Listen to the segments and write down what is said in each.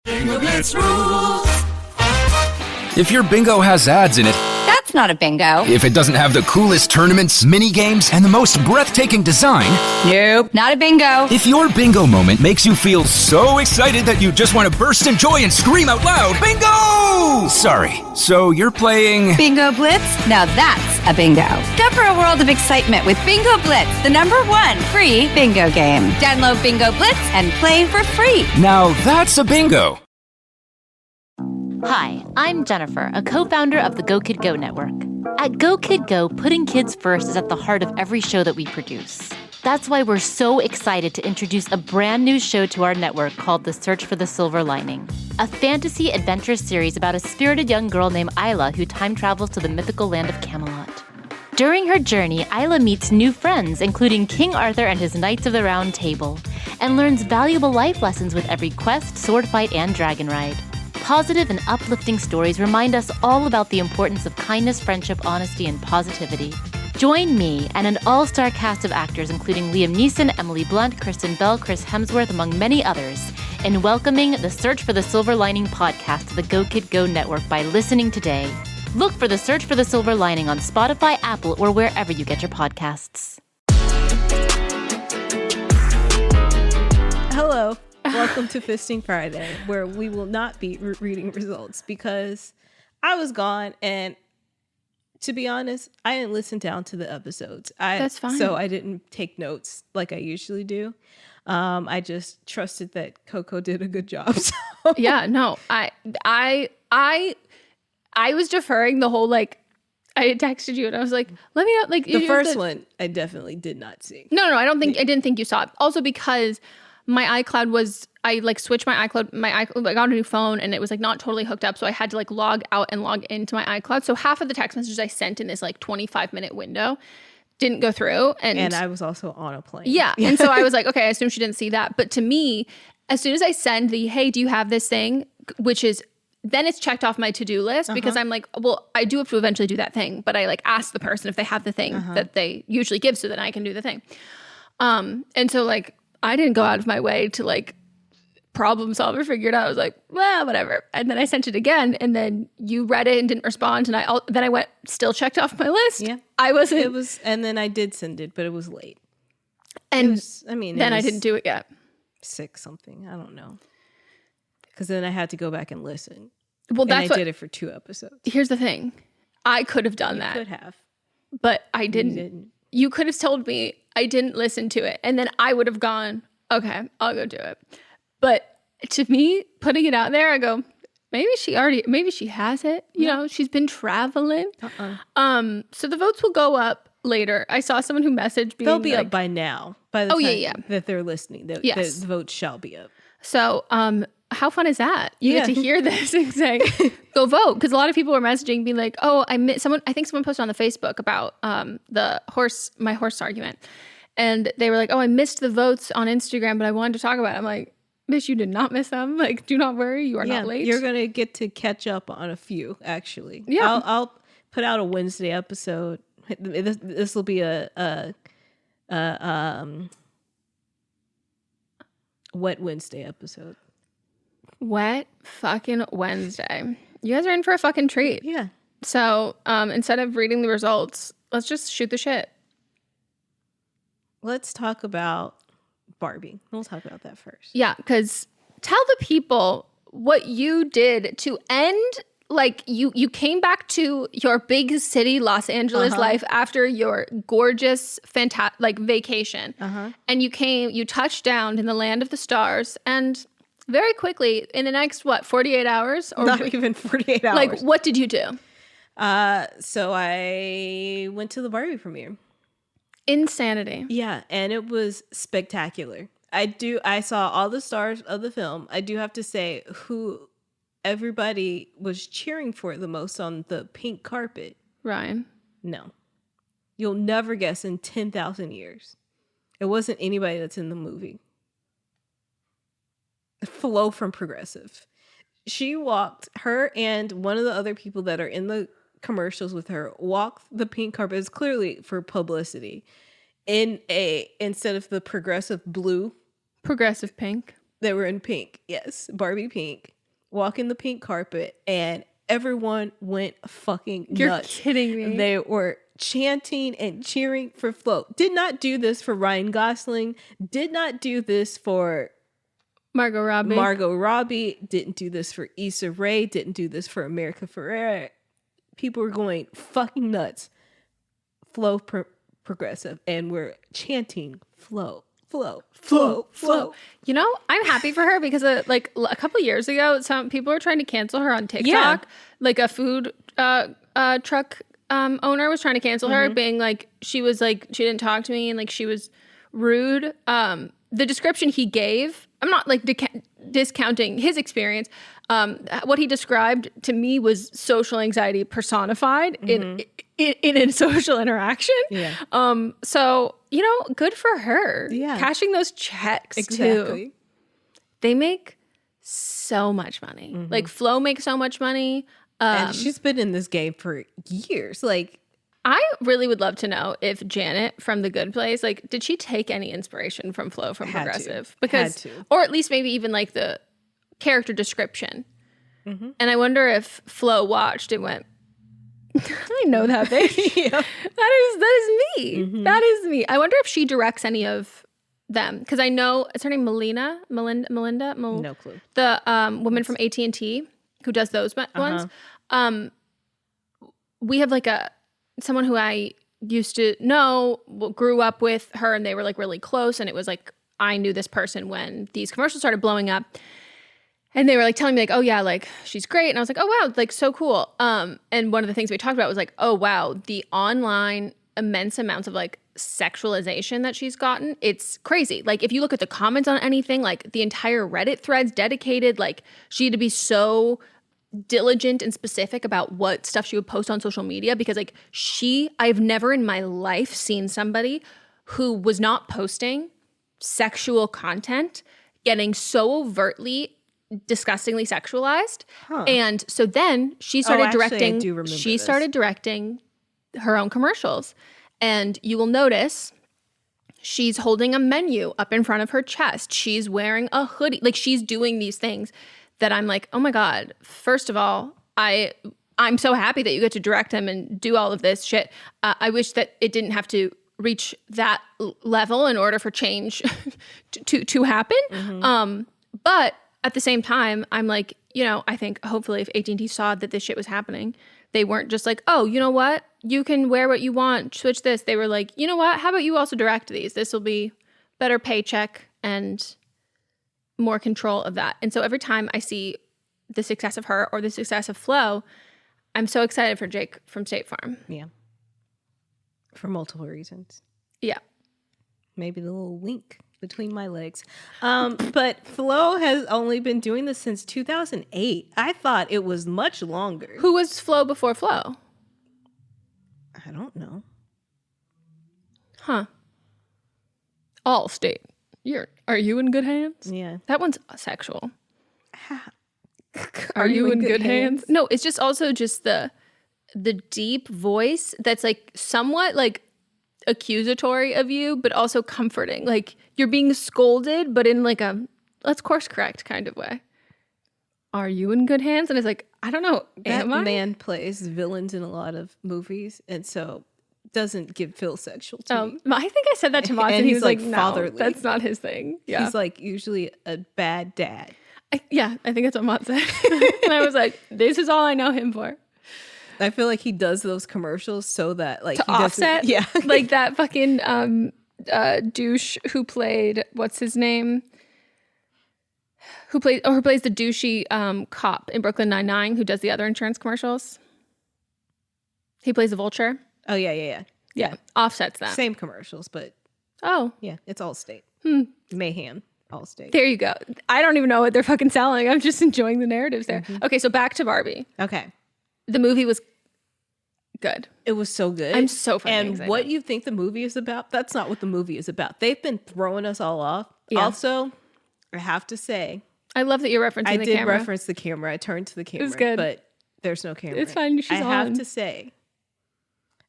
Bingo Blitz rules. If your bingo has ads in it, That's not a bingo. if it doesn't have the coolest tournaments, mini games, and the most breathtaking design, Nope, not a bingo. if your bingo moment makes you feel so excited that you just want to burst in joy and scream out loud, bingo! Sorry, so you're playing... Bingo Blitz? Now that's a bingo. Discover a world of excitement with Bingo Blitz, the #1 free bingo game. Download Bingo Blitz and play for free. Now that's a bingo. Hi, I'm Jennifer, a co-founder of the Go Kid Go network. At Go Kid Go, putting kids first is at the heart of every show that we produce. That's why we're so excited to introduce a brand new show to our network called The Search for the Silver Lining, a fantasy adventure series about a spirited young girl named Isla who time travels to the mythical land of Camelot. During her journey, Isla meets new friends, including King Arthur and his Knights of the Round Table, and learns valuable life lessons with every quest, sword fight, and dragon ride. Positive and uplifting stories remind us all about the importance of kindness, friendship, honesty, and positivity. Join me and an all-star cast of actors including Liam Neeson, Emily Blunt, Kristen Bell, Chris Hemsworth, among many others, in welcoming the Search for the Silver Lining podcast to the Go Kid Go network by listening today. Look for the Search for the Silver Lining on Spotify, Apple, or wherever you get your podcasts. Hello. Welcome to Fisting Friday, where we will not be reading results because I was gone, and to be honest, I didn't listen down to the episodes. That's fine. So I didn't take notes like I usually do. I just trusted that Coco did a good job. So. Yeah, no, I was deferring the whole, like, I had texted you and I was like, let me know, like, The first one I definitely did not see. No, I didn't think you saw it. Also because my iCloud was, I like switched my iCloud, I got a new phone and it was like not totally hooked up. So I had to like log out and log into my iCloud. So half of the text messages I sent in this like 25-minute window didn't go through. And I was also on a plane. Yeah. And so I was like, okay, I assume she didn't see that. But to me, as soon as I send the, hey, do you have this thing? Which is, then it's checked off my to-do list because I'm like, well, I do have to eventually do that thing. But I like ask the person if they have the thing that they usually give so that I can do the thing. And so like, I didn't go out of my way to like problem solve or figure it out. I was like, well, whatever. And then I sent it again and then you read it and didn't respond. And then I went, still checked off my list. Yeah. And then I did send it, but it was late. And then I didn't do it yet. 6 something. I don't know. Because then I had to go back and listen. Well, I did it for 2 episodes. Here's the thing. I could have done that. Could have. But I didn't. You could have told me I didn't listen to it. And then I would have gone, okay, I'll go do it. But to me, putting it out there, I go, maybe she has it. You know, she's been traveling. So the votes will go up later. I saw someone who messaged me. They'll be up by now. By the time yeah. that they're listening. Yes. The votes shall be up. So how fun is that? You get to hear this and say, go vote. Because a lot of people were messaging being like, oh, I think someone posted on the Facebook about my horse argument. And they were like, oh, I missed the votes on Instagram, but I wanted to talk about it. I'm like, bitch, you did not miss them. Like, do not worry. You are not late. You're going to get to catch up on a few, actually. Yeah. I'll put out a Wednesday episode. This will be a Wet Wednesday episode. Wet fucking Wednesday. You guys are in for a fucking treat. Yeah. So instead of reading the results, let's just shoot the shit. Let's talk about Barbie. We'll talk about that first. Yeah, because tell the people what you did to end, like you came back to your big city Los Angeles life after your gorgeous, fantastic vacation. And you touched down in the land of the stars and very quickly in the next, 48 hours? Or not even 48 hours. Like, what did you do? So I went to the Barbie premiere. Insanity. Yeah, and it was spectacular. I saw all the stars of the film. I do have to say who everybody was cheering for the most on the pink carpet. Ryan. No. You'll never guess in 10,000 years. It wasn't anybody that's in the movie. Flo from Progressive. She walked, her and one of the other people that are in the commercials with her walked the pink carpet. It's clearly for publicity instead of the progressive blue. Progressive pink. They were in pink. Yes, Barbie pink. Walking the pink carpet, and everyone went fucking nuts. You're kidding me. They were chanting and cheering for Flo. Did not do this for Ryan Gosling. Did not do this for Margot Robbie. Didn't do this for Issa Rae. Didn't do this for America Ferrera. People were going fucking nuts. Flo progressive, and we're chanting Flo. You know, I'm happy for her because like a couple years ago, some people were trying to cancel her on TikTok. Like a food truck owner was trying to cancel her, being like she didn't talk to me and like she was rude. The description he gave, I'm not like discounting his experience. What he described to me was social anxiety personified in a social interaction. Yeah. So, you know, good for her. Yeah. Cashing those checks too. They make so much money. Like Flo makes so much money. And she's been in this game for years. Like, I really would love to know if Janet from The Good Place, like, did she take any inspiration from Flo from Progressive? Because, or at least maybe even like the character description. And I wonder if Flo watched and went, I know that bitch. That is me. That is me. I wonder if she directs any of them, because I know is her name Melinda. No clue. The woman from AT&T who does those ones. We have like someone who I used to know, grew up with her, and they were like really close, and it was like I knew this person when these commercials started blowing up. And they were like telling me like, oh yeah, like she's great. And I was like, oh wow, like so cool. And one of the things we talked about was like, oh wow, the online immense amounts of like sexualization that she's gotten. It's crazy. Like if you look at the comments on anything, like the entire Reddit threads dedicated, like she had to be so diligent and specific about what stuff she would post on social media, because like I've never in my life seen somebody who was not posting sexual content getting so overtly disgustingly sexualized. And so then she started directing her own commercials, and you will notice she's holding a menu up in front of her chest, she's wearing a hoodie, like she's doing these things that I'm like, oh my god, first of all, I'm so happy that you get to direct them and do all of this shit. I wish that it didn't have to reach that level in order for change to happen. But at the same time, I'm like, you know, I think hopefully if AT&T saw that this shit was happening, they weren't just like, oh, you know what? You can wear what you want, switch this. They were like, you know what? How about you also direct these? This will be better paycheck and more control of that. And so every time I see the success of her or the success of Flo, I'm so excited for Jake from State Farm. Yeah. For multiple reasons. Yeah. Maybe the little wink between my legs. But Flo has only been doing this since 2008. I thought it was much longer. Who was Flo before Flo? I don't know. Huh. Allstate. Are you in good hands? Yeah. That one's sexual. Are you in good hands? No, it's just also just the deep voice that's like somewhat like accusatory of you, but also comforting. Like you're being scolded, but in like a let's course correct kind of way. Are you in good hands? And it's like, I don't know. That man plays villains in a lot of movies, and so doesn't feel sexual to me. I think I said that to Moss, and he was like, no, fatherly. That's not his thing. Yeah. He's like usually a bad dad. I think that's what Mott said. And I was like, this is all I know him for. I feel like he does those commercials so that like to he offset, yeah, like that fucking douche who played what's his name, who plays the douchey cop in Brooklyn Nine-Nine who does the other insurance commercials. He plays the vulture. Oh yeah. Offsets them. Same commercials, but yeah, it's Allstate. Mayhem. Allstate. There you go. I don't even know what they're fucking selling. I'm just enjoying the narratives there. Okay, so back to Barbie. Okay. The movie was good. It was so good. I'm so fucking excited. What you think the movie is about, that's not what the movie is about. They've been throwing us all off. Yeah. Also, I have to say, I love that you're referencing the camera. I did reference the camera. I turned to the camera. It's good. But there's no camera. It's fine. She's I on. have to say,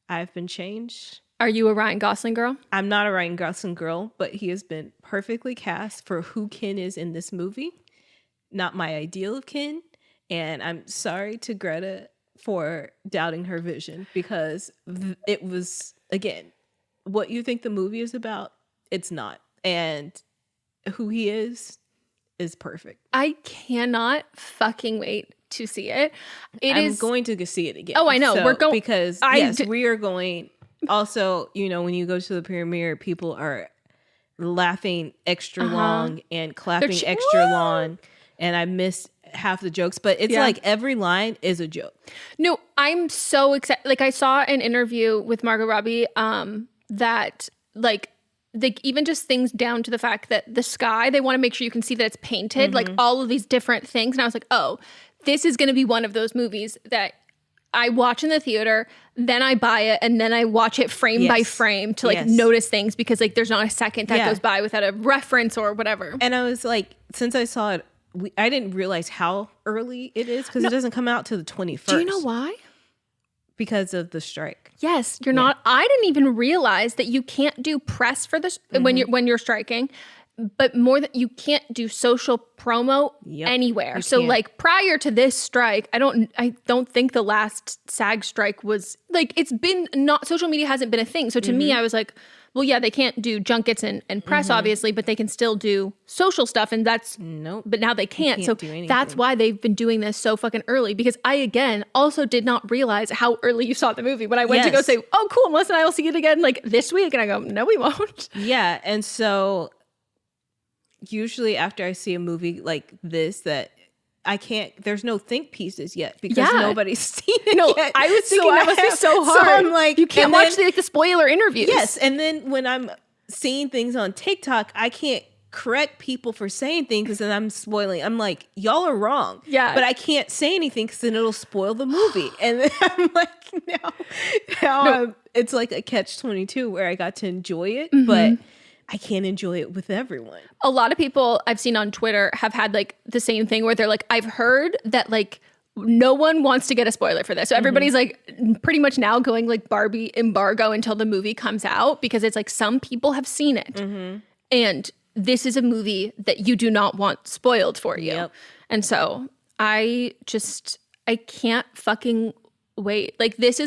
I've been changed Are you a Ryan Gosling girl? I'm not a Ryan Gosling girl, but he has been perfectly cast for who Ken is in this movie. Not my ideal of Ken. And I'm sorry to Greta for doubting her vision, because it was, again, what you think the movie is about, it's not. And who he is perfect. I cannot fucking wait to see it. I'm going to see it again. Oh, I know. We're going because we are going. Also, when you go to the premiere, people are laughing extra long and clapping extra long, and I missed half the jokes, but it's like every line is a joke. No, I'm so excited. Like, I saw an interview with Margot Robbie that like even just things down to the fact that the sky, they want to make sure you can see that it's painted, like all of these different things. And I was like, oh, this is going to be one of those movies that I watch in the theater, then I buy it, and then I watch it frame by frame to like notice things, because like there's not a second that goes by without a reference or whatever. And I was like, since I saw it, I didn't realize how early it is, because it doesn't come out till the 21st. Do you know why? Because of the strike. Yes, you're not. I didn't even realize that you can't do press for this when you're striking, but more than you can't do social promo anywhere. So like prior to this strike, I don't think the last SAG strike was like, it's been not, social media hasn't been a thing. So to me, I was like, well, yeah, they can't do junkets and press, obviously, but they can still do social stuff. And that's, but now they can't. So that's why they've been doing this so fucking early, because I, again, also did not realize how early you saw the movie. When I went to go say, oh, cool, Melissa and I will see it again like this week. And I go, no, we won't. Yeah. And so usually after I see a movie like this, that I can't, there's no think pieces yet, because nobody's seen it yet. I was thinking that must be so hard. So I'm like, you can't watch the spoiler interviews. Yes. And then when I'm seeing things on TikTok, I can't correct people for saying things, because then I'm spoiling. I'm like, y'all are wrong. Yeah. But I can't say anything, because then it'll spoil the movie. And then I'm like, now it's like a catch-22 where I got to enjoy it, but I can't enjoy it with everyone. A lot of people I've seen on Twitter have had like the same thing, where they're like, I've heard that like no one wants to get a spoiler for this. So everybody's like pretty much now going like Barbie embargo until the movie comes out, because it's like some people have seen it. And this is a movie that you do not want spoiled for you. Yep. And so I can't fucking wait. Like, this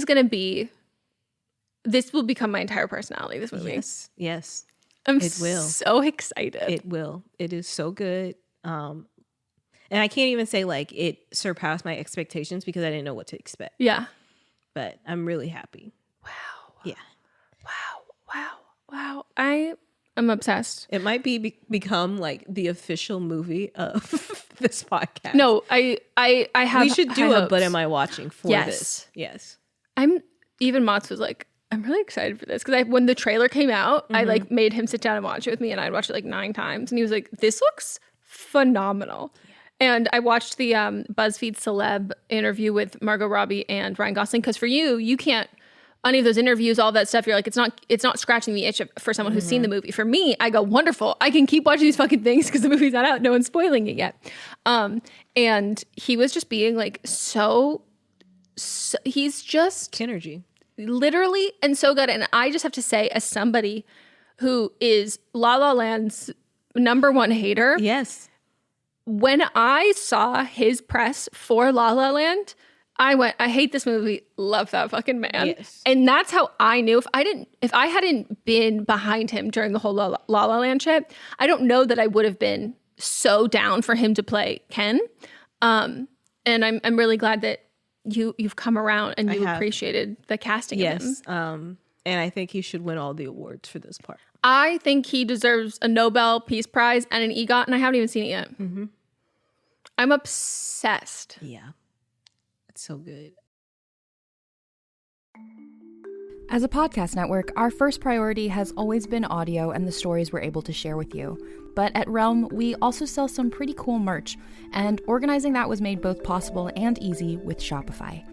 will become my entire personality, this movie. Yes. I'm so excited. It will. It is so good. And I can't even say like it surpassed my expectations, because I didn't know what to expect. Yeah. But I'm really happy. Wow. Yeah. Wow. I'm obsessed. It might become like the official movie of this podcast. No, I have. We should do high a hopes. But Am I Watching for this? Yes. Even Mott's was like, I'm really excited for this, because when the trailer came out, I like made him sit down and watch it with me, and I'd watched it like 9 times, and he was like, this looks phenomenal. And I watched the BuzzFeed celeb interview with Margot Robbie and Ryan Gosling, because for you can't, any of those interviews, all that stuff, you're like, it's not scratching the itch for someone who's seen the movie. For me, I go, wonderful, I can keep watching these fucking things because the movie's not out, no one's spoiling it yet. And he was just being like so he's just Kinergy. Literally, and so good. And I just have to say, as somebody who is La La Land's #1 hater, yes, when I saw his press for La La Land, I went, I hate this movie, love that fucking man. Yes. And that's how I knew. If I hadn't been behind him during the whole La La Land shit, I don't know that I would have been so down for him to play Ken. And I'm really glad that you've come around and you appreciated the casting of him. And I think he should win all the awards for this part. I think he deserves a Nobel Peace Prize and an EGOT, and I haven't even seen it yet. I'm obsessed. Yeah. It's so good. As a podcast network, our first priority has always been audio and the stories we're able to share with you. But at Realm, we also sell some pretty cool merch, and organizing that was made both possible and easy with Shopify.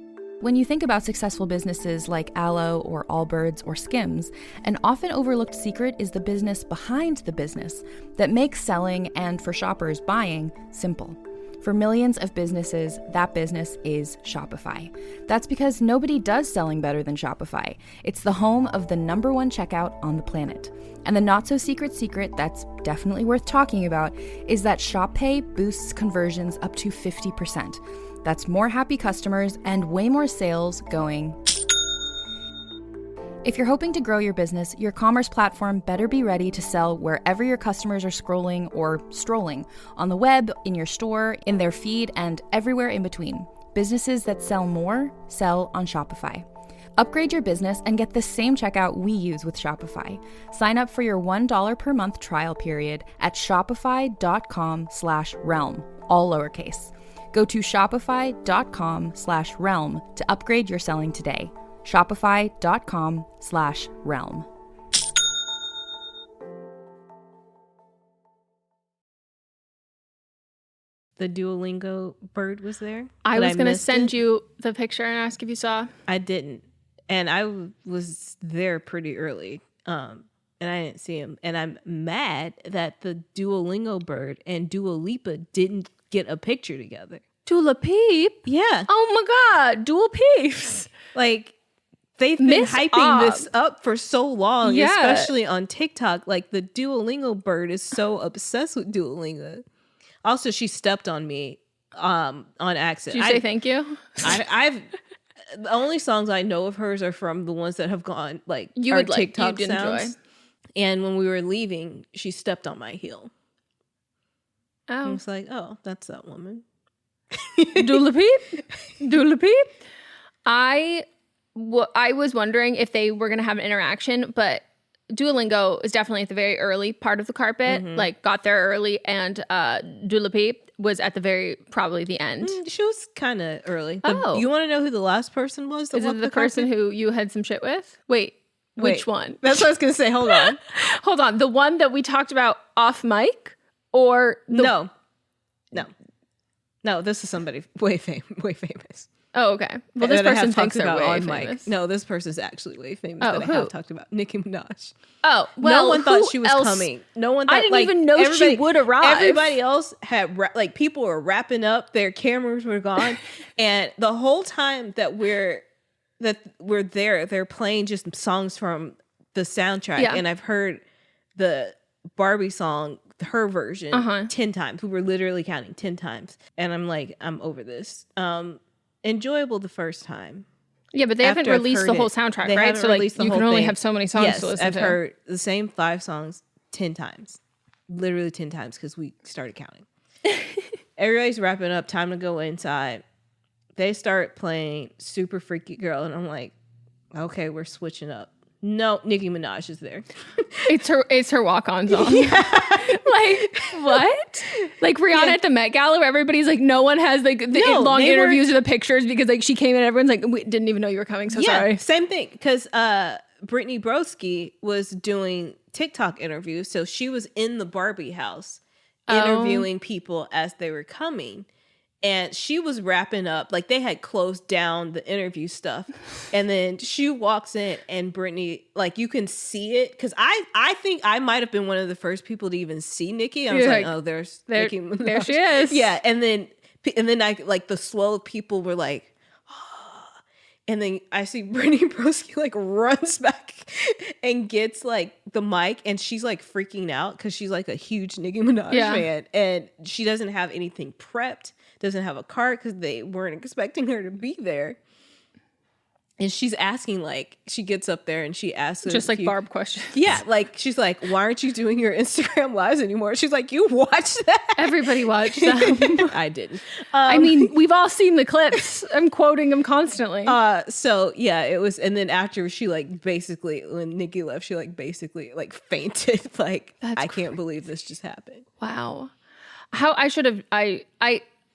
When you think about successful businesses like Aloe or Allbirds or Skims, an often overlooked secret is the business behind the business that makes selling and, for shoppers, buying simple. For millions of businesses, that business is Shopify. That's because nobody does selling better than Shopify. It's the home of the #1 checkout on the planet. And the not-so-secret secret that's definitely worth talking about is that Shop Pay boosts conversions up to 50%. That's more happy customers and way more sales going. If you're hoping to grow your business, your commerce platform better be ready to sell wherever your customers are scrolling or strolling, on the web, in your store, in their feed, and everywhere in between. Businesses that sell more, sell on Shopify. Upgrade your business and get the same checkout we use with Shopify. Sign up for your $1 per month trial period at shopify.com/realm, all lowercase. Go to shopify.com/realm to upgrade your selling today. Shopify.com/realm. The Duolingo bird was there. I but was going to missed send it. you the picture and ask if you saw. I didn't. And I was there pretty early. And I didn't see him. And I'm mad that the Duolingo bird and Dua Lipa didn't get a picture together. Dula Peep? Yeah. Oh my God, Dula Peeps. Like, they've been Miss hyping Ob. this up for so long, Yeah. especially on TikTok. Like, the Duolingo bird is so obsessed with Duolingo. Also, she stepped on me on accident. Did you say thank you? I've the only songs I know of hers are from the ones that have gone like You our would like- TikTok you'd enjoy. sounds. And when we were leaving, she stepped on my heel. I Oh. was like, "Oh, that's that woman." Dula Peep? Dula Peep? I was wondering if they were going to have an interaction, but Duolingo is definitely at the very early part of the carpet, like got there early, and Dula Peep was at the probably the end. She was kind of early. Oh. You want to know who the last person was? That Is walked it the person carpet? who you had some shit with? Wait, which one? That's what I was gonna say. Hold on. Hold on. The one that we talked about off mic, or the, No. This is somebody way famous. Oh, okay. Well, this that I have person talked thinks they're about way on famous. mic. No, this person's actually way famous. Oh, that I who? have talked about. Nicki Minaj. Oh, well, No one thought who she was else? coming. No one thought. I didn't like, even know she everybody- would arrive. Everybody else had like people were wrapping up. Their cameras were gone, and the whole time that we're there, they're playing just songs from the soundtrack. Yeah. And I've heard the Barbie song, her version, 10 times. We were literally counting 10 times, and I'm like, I'm over this. Enjoyable the first time. Yeah, but they haven't After I've released heard the whole it. soundtrack, They right? haven't So like released the you can whole only thing. have so many songs Yes, to listen I've to. heard the same 5 songs 10 times. Literally 10 times because we started counting. Everybody's wrapping up. Time to go inside. They start playing Super Freaky Girl, and I'm like, okay, we're switching up. No, Nicki Minaj is there. It's her walk-on song. Like what? Like Rihanna at the Met Gala, where everybody's like, no one has like the No, long they were- interviews or the pictures because like she came in, everyone's like, we didn't even know you were coming. So sorry. Same thing. Because Brittany Broski was doing TikTok interviews, so she was in the Barbie house interviewing people as they were coming. And she was wrapping up, like they had closed down the interview stuff. And then she walks in and Brittany, like you can see it. Cause I think I might have been one of the first people to even see Nicki. I was You're like, like, oh, there's there- Nicki Minaj. there she is. Yeah. And then I like the swell of people were like, and then I see Brittany Broski like runs back and gets like the mic, and she's like freaking out because she's like a huge Nicki Minaj fan, and she doesn't have anything prepped, doesn't have a card because they weren't expecting her to be there. And she's asking, like, she gets up there and she asks her Just like if you- Barb questions. Yeah, like she's like, why aren't you doing your Instagram lives anymore? She's like, you watched that? Everybody watched them. I didn't. I mean, we've all seen the clips. I'm quoting them constantly. So yeah, it was, and then after she like basically when Nicki left, she like basically like fainted. Like I can't believe this just happened. Wow. How I should have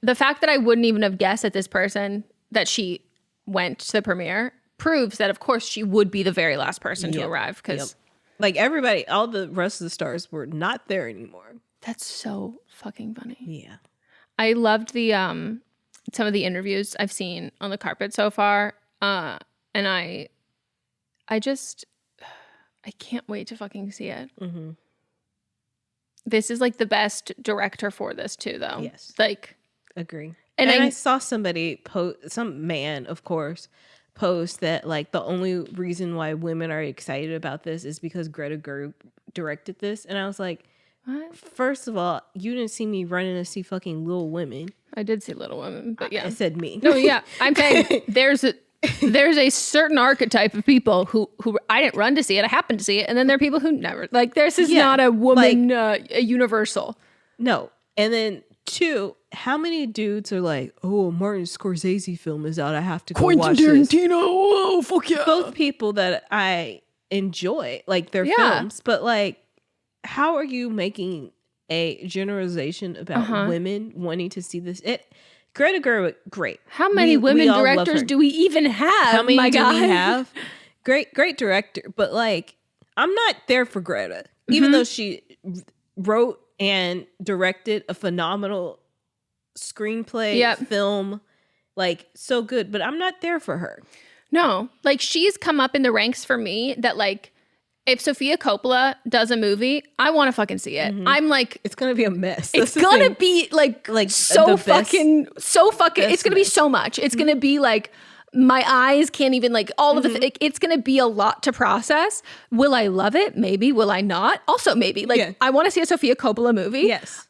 the fact that I wouldn't even have guessed at this person that she went to the premiere proves that of course she would be the very last person to arrive because Like everybody, all the rest of the stars were not there anymore. that's so fucking funny. Yeah. I loved the some of the interviews I've seen on the carpet so far. And I can't wait to fucking see it. Mm-hmm. This is like the best director for this too, though. Yes. Like Agree. And I saw somebody post, some man, of course, post that like the only reason why women are excited about this is because Greta Gerwig directed this, and I was like, what? First of all, you didn't see me running to see fucking Little Women. I did see Little Women, but yeah, I said me. no, yeah, I'm saying there's a certain archetype of people who I didn't run to see it, I happened to see it, and then there are people who never like. This is not a woman a universal. No, and then 2, how many dudes are like, oh, a Martin Scorsese film is out, I have to go watch this. Oh, fuck yeah. Both people that I enjoy, like their films, but like, how are you making a generalization about women wanting to see this? Greta Gerwig, great. How many women directors do we even have? How many My do God. we have? Great director, but like, I'm not there for Greta, even though she wrote and directed a phenomenal screenplay, film, like so good, but I'm not there for her. No, like she's come up in the ranks for me that like, if Sofia Coppola does a movie, I want to fucking see it. I'm like, It's gonna be a mess. it's gonna be like so the best- fucking, it's gonna be so much. It's gonna be like, my eyes can't even like all of the, it's gonna be a lot to process. Will I love it? Maybe. Will I not? Also maybe. Like, I want to see a Sofia Coppola movie. Yes.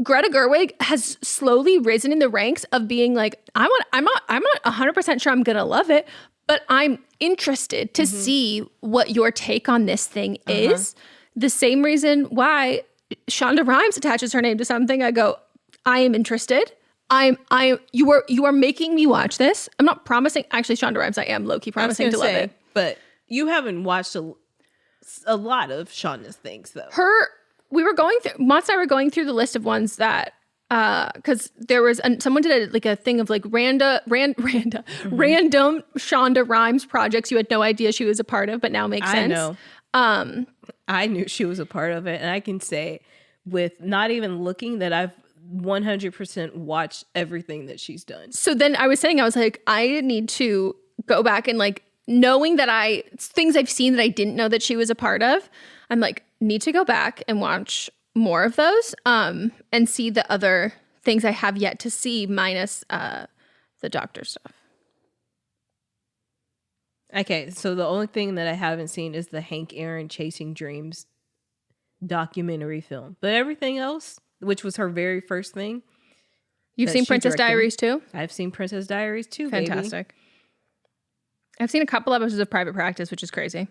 Greta Gerwig has slowly risen in the ranks of being like, I'm not 100% sure I'm gonna love it, but I'm interested to see what your take on this thing is. The same reason why Shonda Rhimes attaches her name to something. I go, I am interested. You are making me watch this. I'm not promising. Actually, Shonda Rhimes, I am low-key promising to love it. But you haven't watched a lot of Shonda's things though. We were going through, Mott's and I were going through the list of ones that, because there was, someone did a thing of like random Shonda Rhimes projects you had no idea she was a part of, but now makes sense. I know. I knew she was a part of it, and I can say with not even looking that I've 100% watched everything that she's done. So then I was like, I need to go back and like, knowing that things I've seen that I didn't know that she was a part of, I'm like, need to go back and watch more of those and see the other things I have yet to see minus the doctor stuff. Okay, so the only thing that I haven't seen is the Hank Aaron Chasing Dreams documentary film. But everything else, which was her very first thing. You've seen Princess Diaries too? I've seen Princess Diaries too, Fantastic. Baby. I've seen a couple episodes of Private Practice, which is crazy.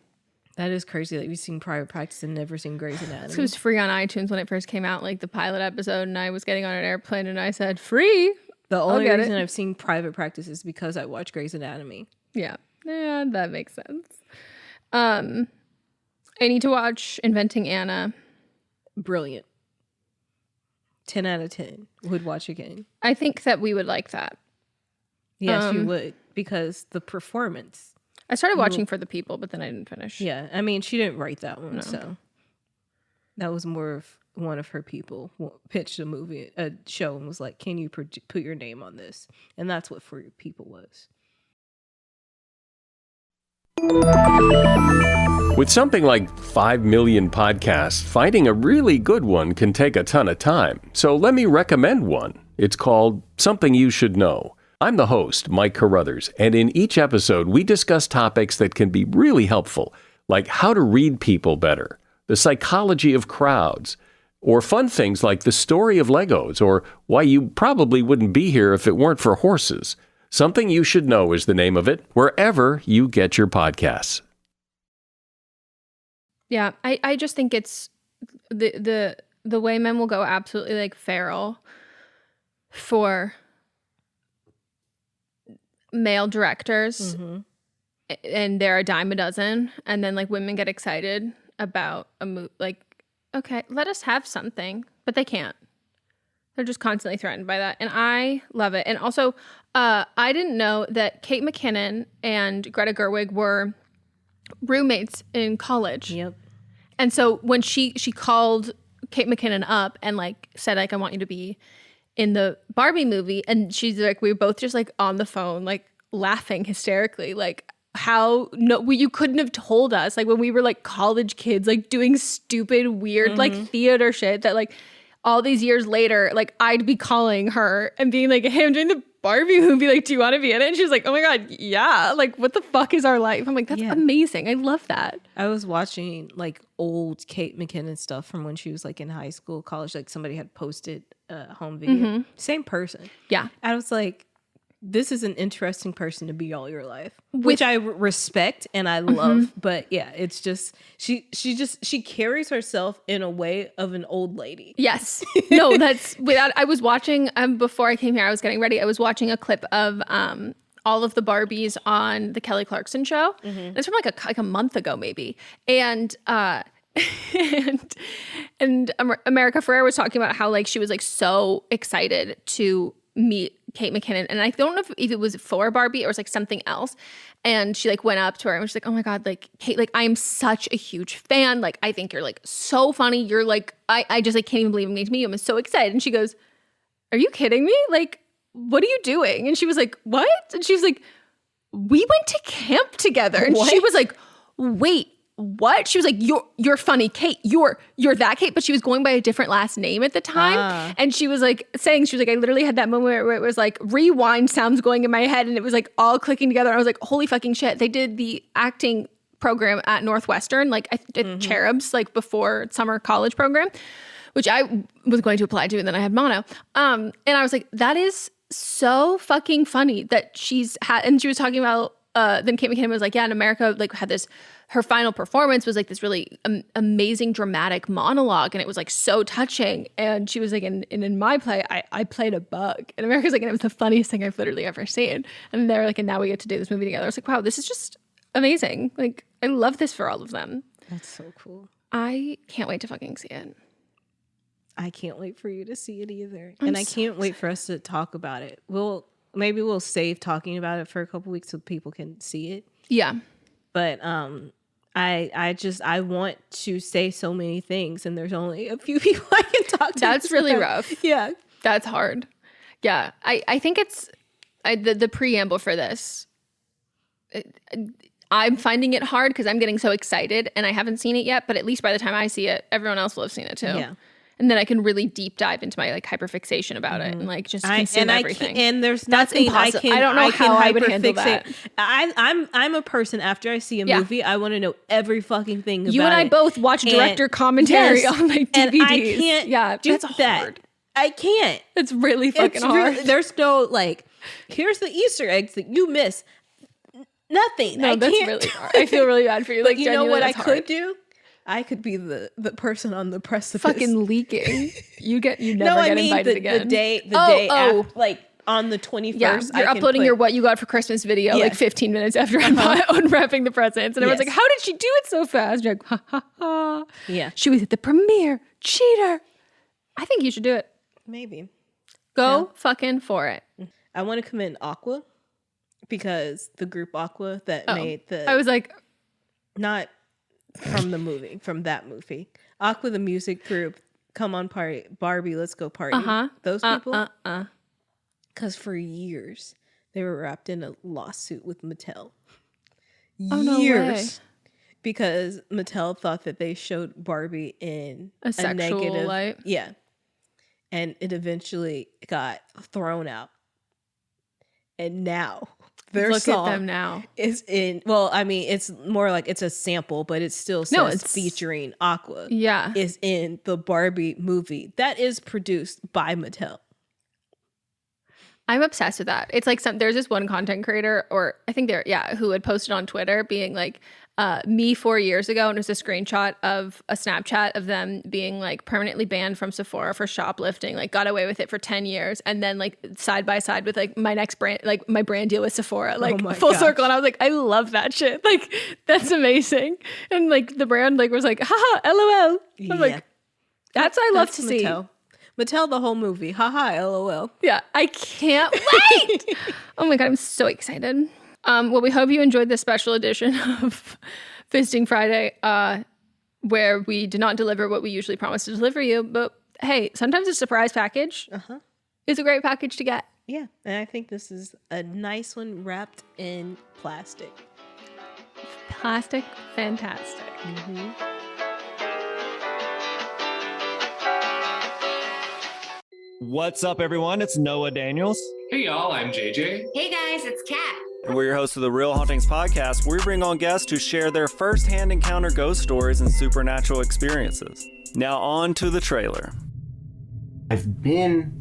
That is crazy that you've seen Private Practice and never seen Grey's Anatomy. It was free on iTunes when it first came out, like the pilot episode, and I was getting on an airplane and I said, free? The only reason I've seen Private Practice is because I watched Grey's Anatomy. Yeah, that makes sense. I need to watch Inventing Anna. Brilliant. 10 out of 10. Would watch again. I think that we would like that. Yes, you would, because the performance. I started watching For the People, but then I didn't finish. Yeah, I mean, she didn't write that one, so that was more of one of her people pitched a show and was like, can you put your name on this? And that's what For Your People was. With something like 5 million podcasts, finding a really good one can take a ton of time. So let me recommend one. It's called Something You Should Know. I'm the host, Mike Carruthers, and in each episode, we discuss topics that can be really helpful, like how to read people better, the psychology of crowds, or fun things like the story of Legos, or why you probably wouldn't be here if it weren't for horses. Something You Should Know is the name of it, wherever you get your podcasts. Yeah, I just think it's the way men will go absolutely like feral for male directors, and they're a dime a dozen, and then like women get excited about a movie, like, okay, let us have something, but they can't. They're just constantly threatened by that, and I love it. And also, I didn't know that Kate McKinnon and Greta Gerwig were roommates in college. Yep. And so when she called Kate McKinnon up and like said like, I want you to be in the Barbie movie, and she's like, we were both just like on the phone like laughing hysterically, like you couldn't have told us, like when we were like college kids like doing stupid weird like theater shit that like all these years later, like I'd be calling her and being like, hey, I'm doing the Barbie movie. Like, do you want to be in it? And she was like, oh my God, yeah. Like, what the fuck is our life? I'm like, that's amazing. I love that. I was watching like old Kate McKinnon stuff from when she was like in high school, college. Like somebody had posted a home video. Same person. Yeah. I was like, this is an interesting person to be all your life, which I respect and I love. But yeah, it's just she carries herself in a way of an old lady. Yes. No, that's without. I was watching before I came here. I was getting ready. I was watching a clip of all of the Barbies on the Kelly Clarkson show. It's from like a month ago, maybe. And and America Ferrera was talking about how like she was like so excited to meet Kate McKinnon, and I don't know if it was for Barbie or it was like something else. And she like went up to her and was like, oh my God, like Kate, like I am such a huge fan. Like I think you're like so funny. You're like, I just like can't even believe I'm getting to meet you. I'm so excited. And she goes, are you kidding me? Like, what are you doing? And she was like, what? And she was like, we went to camp together. And she was like, wait, what? She was like, you're funny, Kate. You're that Kate. But she was going by a different last name at the time. And she was like saying, she was like, I literally had that moment where it was like rewind sounds going in my head and it was like all clicking together. I was like, holy fucking shit. They did the acting program at Northwestern, like I did Cherubs, like before summer college program, which I was going to apply to, and then I had mono. And I was like, that is so fucking funny that she's had, and she was talking about, then Kate McKinnon was like, yeah, in America, like had this, her final performance was like this really amazing dramatic monologue, and it was like so touching. And she was like, and in my play, I played a bug. And America's like, and it was the funniest thing I've literally ever seen. And they're like, and now we get to do this movie together. I was like, wow, this is just amazing. Like, I love this for all of them. That's so cool. I can't wait to fucking see it. I can't wait for you to see it either. And I can't wait for us to talk about it. Maybe we'll save talking about it for a couple weeks so people can see it. Yeah. But I want to say so many things, and there's only a few people I can talk to. That's really rough. Yeah. That's hard. Yeah. I think it's the preamble for this. I'm finding it hard because I'm getting so excited and I haven't seen it yet, but at least by the time I see it, everyone else will have seen it too. Yeah. And then I can really deep dive into my like hyperfixation about it and like just consume everything. And there's nothing I don't know how I would handle that. I'm a person, after I see a movie, I want to know every fucking thing about it. You and I both watch director commentary on like DVDs. And I can't do that's that. hard. I can't. It's really fucking hard. There's no like, here's the Easter eggs that you miss. Nothing. No, that's really hard. I feel really bad for you. Like, you know what I could do? I could be the person on the precipice. Fucking leaking. You never get invited again. The day after, like on the 21st. Yeah, you're uploading your what you got for Christmas video like 15 minutes after unwrapping the presents. And everyone's like, how did she do it so fast? You're like, ha ha ha. Yeah. She was at the premiere. Cheater. I think you should do it. Maybe. Go fucking for it. I want to commend Aqua, because the group Aqua that made the... I was like... Not from the movie, from that movie. Aqua, the music group, Come On Party, Barbie, Let's Go Party. Those people. Because for years, they were wrapped in a lawsuit with Mattel. Oh, no way. Because Mattel thought that they showed Barbie in a sexual negative light. Yeah. And it eventually got thrown out. And now their song at them now. Is in, well, I mean, it's more like it's a sample, but it still says it's featuring Aqua. Yeah. Is in the Barbie movie that is produced by Mattel. I'm obsessed with that. It's like there's this one content creator, or I think who had posted on Twitter being like, me 4 years ago, and it was a screenshot of a Snapchat of them being like permanently banned from Sephora for shoplifting, like got away with it for 10 years, and then like side by side with like my next brand, like my brand deal with Sephora, like full circle. And I was like, I love that shit. Like, that's amazing. And like the brand like was like, haha, LOL. I'm like, that's what I love to see. Mattel, the whole movie. Haha, LOL. Yeah, I can't wait. Oh my God, I'm so excited. Well, we hope you enjoyed this special edition of Fisting Friday, where we did not deliver what we usually promise to deliver you. But hey, sometimes a surprise package is a great package to get. Yeah, and I think this is a nice one wrapped in plastic. Plastic, fantastic. What's up, everyone? It's Noah Daniels. Hey, y'all, I'm JJ. Hey, guys, it's Kat. And we're your hosts of the Real Hauntings podcast, where we bring on guests who share their first-hand encounter ghost stories and supernatural experiences. Now on to the trailer. I've been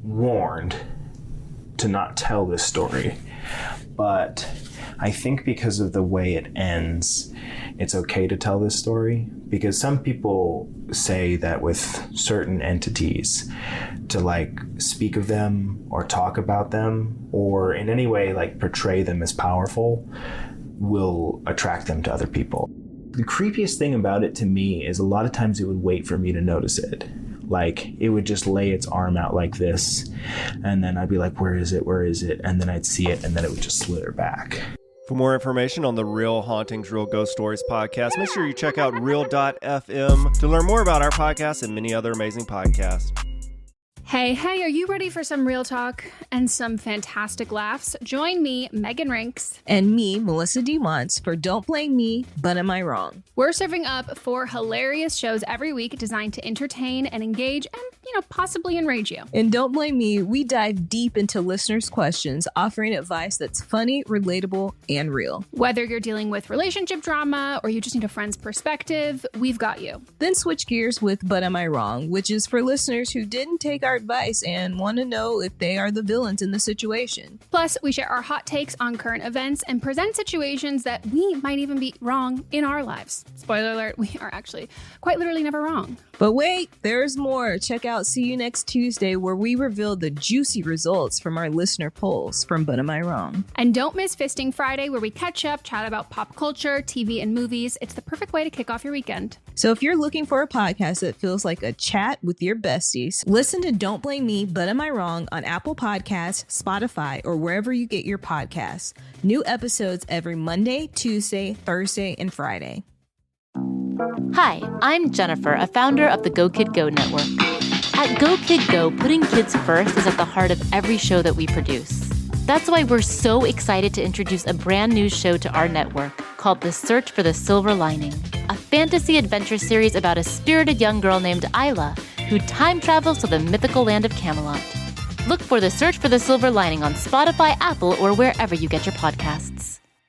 warned to not tell this story, but I think because of the way it ends, it's okay to tell this story, because some people say that with certain entities, to like speak of them or talk about them or in any way like portray them as powerful will attract them to other people. The creepiest thing about it to me is a lot of times it would wait for me to notice it. Like, it would just lay its arm out like this, and then I'd be like, where is it? Where is it? And then I'd see it, and then it would just slither back. For more information on the Real Hauntings, Real Ghost Stories podcast, make sure you check out Real.fm to learn more about our podcast and many other amazing podcasts. Hey, are you ready for some real talk and some fantastic laughs? Join me, Megan Rinks. And me, Melissa DeMonts, for Don't Blame Me, But Am I Wrong? We're serving up 4 hilarious shows every week designed to entertain and engage and, possibly enrage you. In Don't Blame Me, we dive deep into listeners' questions, offering advice that's funny, relatable, and real. Whether you're dealing with relationship drama or you just need a friend's perspective, we've got you. Then switch gears with But Am I Wrong, which is for listeners who didn't take our advice and want to know if they are the villains in the situation. Plus, we share our hot takes on current events and present situations that we might even be wrong in our lives. Spoiler alert, we are actually quite literally never wrong. But wait, there's more. Check out See You Next Tuesday, where we reveal the juicy results from our listener polls from But Am I Wrong? And don't miss Fisting Friday, where we catch up, chat about pop culture, TV, and movies. It's the perfect way to kick off your weekend. So if you're looking for a podcast that feels like a chat with your besties, listen to Don't Blame Me, But Am I Wrong on Apple Podcasts, Spotify, or wherever you get your podcasts. New episodes every Monday, Tuesday, Thursday, and Friday. Hi, I'm Jennifer, a founder of the Go Kid Go network. At Go Kid Go, putting kids first is at the heart of every show that we produce. That's why we're so excited to introduce a brand new show to our network called The Search for the Silver Lining, a fantasy adventure series about a spirited young girl named Isla who time travels to the mythical land of Camelot. Look for The Search for the Silver Lining on Spotify, Apple, or wherever you get your podcasts.